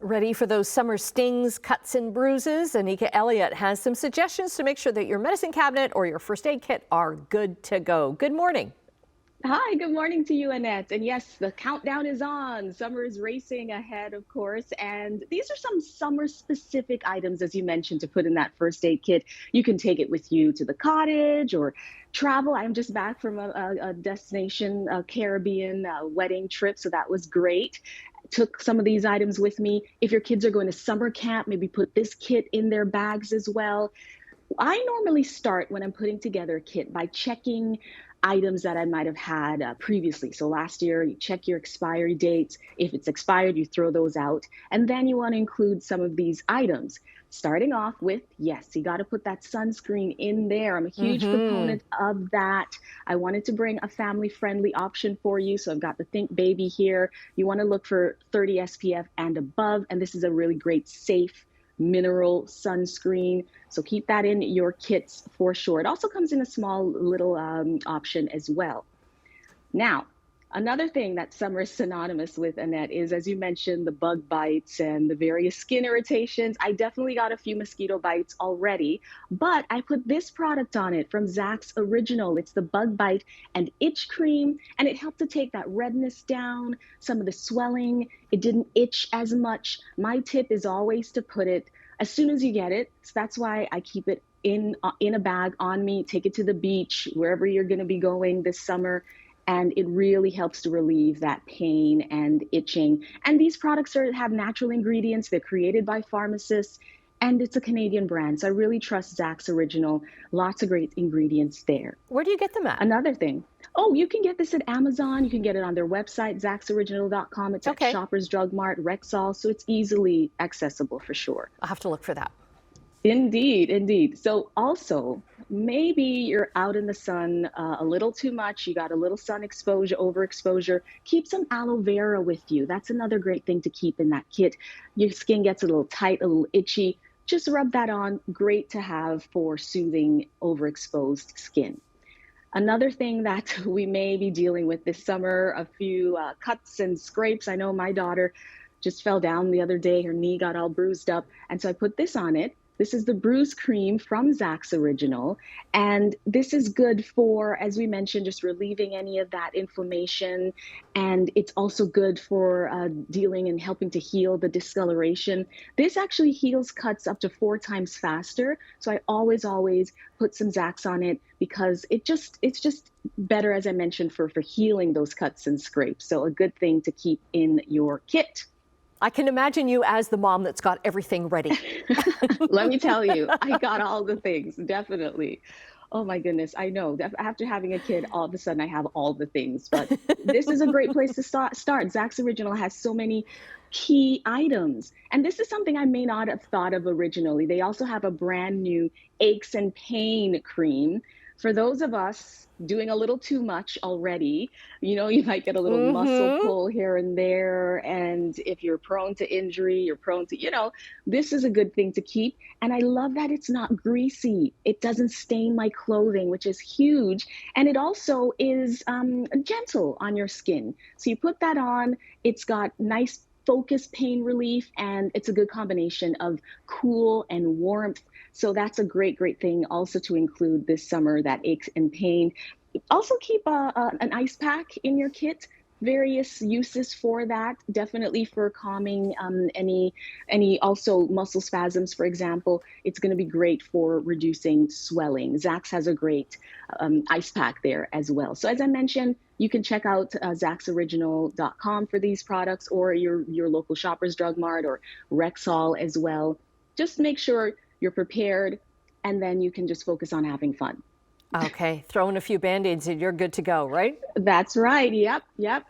Ready for those summer stings, cuts, and bruises? Nneka Elliott has some suggestions to make sure that your medicine cabinet or your first aid kit are good to go. Good morning. Hi, good morning to you, Annette. And yes, the countdown is on. Summer is racing ahead, of course. And these are some summer specific items, as you mentioned, to put in that first aid kit. You can take it with you to the cottage or travel. I'm just back from a destination, a Caribbean wedding trip, so that was great. Took some of these items with me. If your kids are going to summer camp, maybe put this kit in their bags as well. I normally start when I'm putting together a kit by checking items that I might have had previously. So last year, you check your expiry dates. If it's expired, you throw those out. And then you want to include some of these items. Starting off with, yes, you got to put that sunscreen in there. I'm a huge proponent of that. I wanted to bring a family-friendly option for you. So I've got the Think Baby here. You want to look for 30 SPF and above. And this is a really great, safe mineral sunscreen. So keep that in your kits for sure. It also comes in a small little option as well. Now, another thing that summer is synonymous with, Annette, is, as you mentioned, the bug bites and the various skin irritations. I definitely got a few mosquito bites already, but I put this product on it from Zach's Original. It's the Bug Bite and Itch Cream, and it helped to take that redness down, some of the swelling. It didn't itch as much. My tip is always to put it as soon as you get it. So that's why I keep it in a bag on me, take it to the beach, wherever you're going to be going this summer. And it really helps to relieve that pain and itching. And these products have natural ingredients. They're created by pharmacists, and it's a Canadian brand. So I really trust Zach's Original. Lots of great ingredients there. Where do you get them at? Another thing. Oh, you can get this at Amazon. You can get it on their website, zacksoriginal.com. It's at Shoppers Drug Mart, Rexall. So it's easily accessible for sure. I'll have to look for that. Indeed, indeed. So also, maybe you're out in the sun a little too much. You got a little sun exposure, overexposure. Keep some aloe vera with you. That's another great thing to keep in that kit. Your skin gets a little tight, a little itchy. Just rub that on. Great to have for soothing overexposed skin. Another thing that we may be dealing with this summer, a few cuts and scrapes. I know my daughter just fell down the other day. Her knee got all bruised up. And so I put this on it. This is the Bruise Cream from Zach's Original. And this is good for, as we mentioned, just relieving any of that inflammation. And it's also good for dealing and helping to heal the discoloration. This actually heals cuts up to 4 times faster. So I always put some Zach's on it because it's just better, as I mentioned, for healing those cuts and scrapes. So a good thing to keep in your kit. I can imagine you as the mom that's got everything ready. Let me tell you, I got all the things, definitely. Oh my goodness, I know. After having a kid, all of a sudden I have all the things. But this is a great place to start. Zach's Original has so many key items. And this is something I may not have thought of originally. They also have a brand new aches and pain cream. For those of us doing a little too much already, you might get a little muscle pull here and there. And if you're prone to injury, you're prone to, this is a good thing to keep. And I love that it's not greasy. It doesn't stain my clothing, which is huge. And it also is gentle on your skin. So you put that on, it's got nice focused pain relief, and it's a good combination of cool and warmth. So that's a great thing also to include this summer, that aches and pain. Also keep an ice pack in your kit. Various uses for that, definitely for calming any also muscle spasms, for example. It's going to be great for reducing swelling. Zach's has a great ice pack there as well. So as I mentioned, you can check out zacksoriginal.com for these products, or your local Shoppers Drug Mart or Rexall as well. Just make sure you're prepared, and then you can just focus on having fun. Okay, throw in a few Band-Aids and you're good to go, right? That's right. Yep.